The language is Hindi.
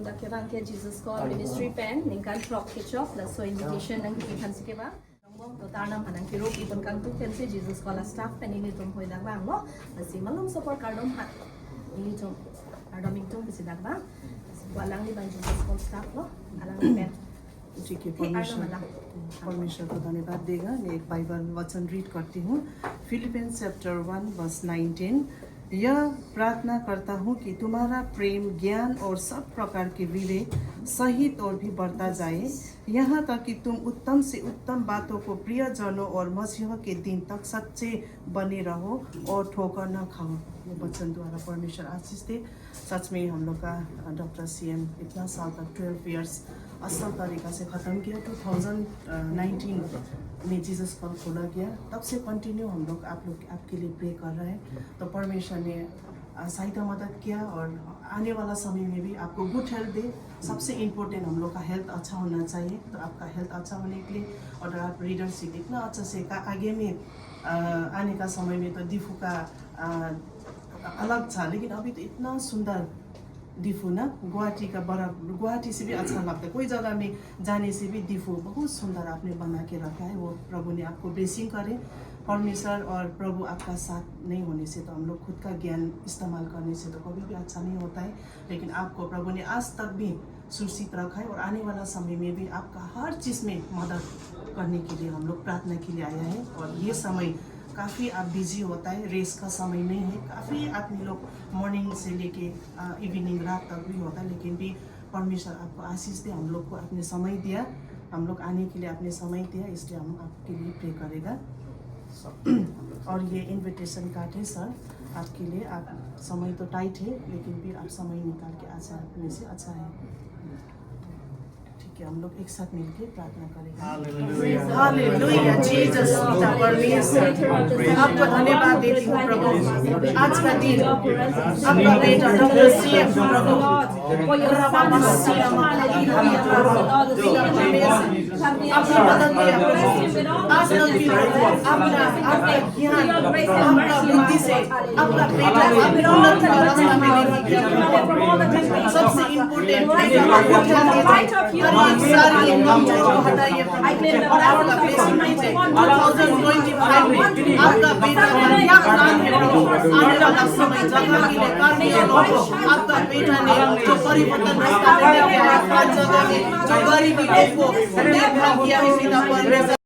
Dakirang ke Jesus call ministry pen ningkan prop kitchop la so invitation nang kikan sikeba to tarnam hanang kiro ibon kang tu ken se Jesus call staff pen ini tum hoi dak bang lo basi malum support kardom hat ini tum kardom tum bisi dak bang walang ni bang Jesus call staff lo alang pen ठीक है परमेश्वर को धन्यवाद देगा। मैं एक बाइबल वचन रीड करती हूँ। Philippians chapter 1 verse 19। यह प्रार्थना करता हूँ कि तुम्हारा प्रेम ज्ञान और सब प्रकार के विवेक सहित और भी बढ़ता जाए, यहाँ तक कि तुम उत्तम से उत्तम बातों को प्रियजनों और मसीह के दिन तक सच्चे बने रहो और ठोकर न खाओ। ये वचन द्वारा परमेश्वर आशीष दे। सच में हम लोग का डॉक्टर सीएम इतना साल तक 12 इयर्स असल तरीका से ख़त्म किया। 2019 में जीसस कॉल खोला गया, तब से कंटिन्यू हम लोग आपके लिए प्रे कर रहे हैं। तो परमेश्वर ने सहायता मदद किया और आने वाला समय में भी आपको गुड हेल्थ दे। सबसे इम्पोर्टेंट हम लोग का हेल्थ अच्छा होना चाहिए। तो आपका हेल्थ अच्छा होने के लिए और आप लीडरशिप इतना अच्छा से आगे में आने का समय में तो डिफू का अलग था, लेकिन अभी तो इतना सुंदर डिफू ना गुवाहाटी का बड़ा, गुवाहाटी से भी अच्छा लगता है। कोई जगह में जाने से भी डिफू बहुत सुंदर आपने बना के रखा है। वो प्रभु ने आपको ब्लेसिंग करे। परमेश्वर और प्रभु आपका साथ नहीं होने से तो हम लोग खुद का ज्ञान इस्तेमाल करने से तो कभी भी अच्छा नहीं होता है, लेकिन आपको प्रभु ने आज तक भी सुरक्षित रखा है और आने वाला समय में भी आपका हर चीज़ में मदद करने के लिए हम लोग प्रार्थना के लिए आया है। और ये समय काफ़ी आप बिजी होता है, रेस का समय नहीं है। काफ़ी आदमी लोग मॉर्निंग से लेके इवनिंग रात तक भी होता है, लेकिन भी परमेश्वर आपको आशीष दे। हम लोग को आपने समय दिया, हम लोग आने के लिए आपने समय दिया, इसलिए हम आपके लिए प्रे करेगा। और ये इनविटेशन कार्ड है सर आपके लिए। आप समय तो टाइट है, लेकिन भी आप समय निकाल के अच्छा अपने से अच्छा है। ठीक है, हम लोग एक साथ मिलकर प्रार्थना करेंगे। हालेलुया जीसस पिता परमेश्वर, आपको धन्यवाद देती हूँ प्रभु। आज का दिन आपका बेटा डॉक्टर सीएम प्रभु आपकी मदद में आज तक भी आपका ज्ञान आपका बुद्धि से आपका बेटा उन्नत का रास्ता में लेके सबसे इम्पोर्टेंट सारी कमजोरी को हटाइए और आपका ब्लेसिंग कीजिए। 2025 में आपका बेटा क्या प्लान है आने वाला समय जगह के लिए करने आपका बेटा ने जो परिवर्तन रास्ता में लेके आया, हर जगह में जो गरीबी को देखा किया है पिता परमेश्वर।